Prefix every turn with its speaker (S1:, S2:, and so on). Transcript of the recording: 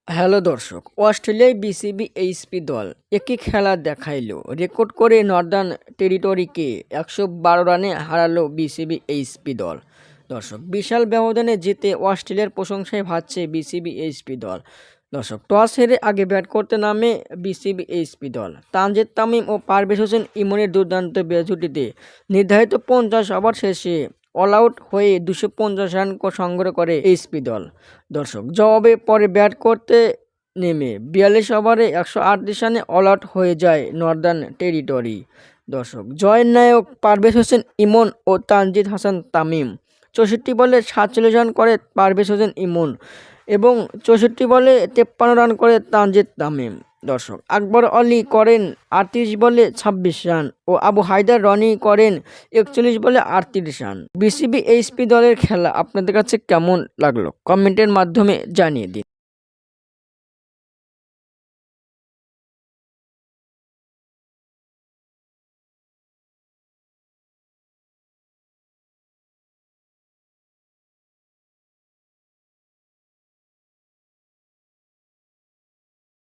S1: Hello দর্শক, অস্ট্রেলিয়ায় BCB HP দল একই খেলা দেখাইলো, রেকর্ড করে নর্দার্ন টেরিটরিকে 112 রানে হারালো বিসিবি এইচপি দল। দর্শক, বিশাল ব্যবধানে জিতে অস্ট্রেলিয়ার প্রশংসায় ভাসছে বিসিবি এইচপি দল। দর্শক, টস হেরে আগে ব্যাট করতে নামে বিসিবি এইচপি দল। তানজিদ তামিম ও পারভেজ হোসেন ইমনের দুর্দান্ত জুটিতে নির্ধারিত 50 ওভার শেষে অল আউট হয়ে 250 রান সংগ্রহ করে এইচপি দল। দর্শক, জবাবে পরে ব্যাট করতে নেমে 42 ওভারে 138 রানে অল আউট হয়ে যায় নর্দার্ন টেরিটরি। দর্শক, জয়ের নায়ক পারভেজ হোসেন ইমন ও তানজিদ হাসান তামিম। 64 বলে 47 রান করে পারভেজ হোসেন ইমন এবং 64 বলে 53 রান করে তানজিদ তামিম। দর্শক, আকবর আলী করেন 38 বলে 26 রান ও আবু হায়দার রনি করেন 41 বলে 38 রান। বিসিবি এইচপি দলের খেলা আপনাদের কাছে কেমন লাগলো কমেন্টের মাধ্যমে জানিয়ে দিন।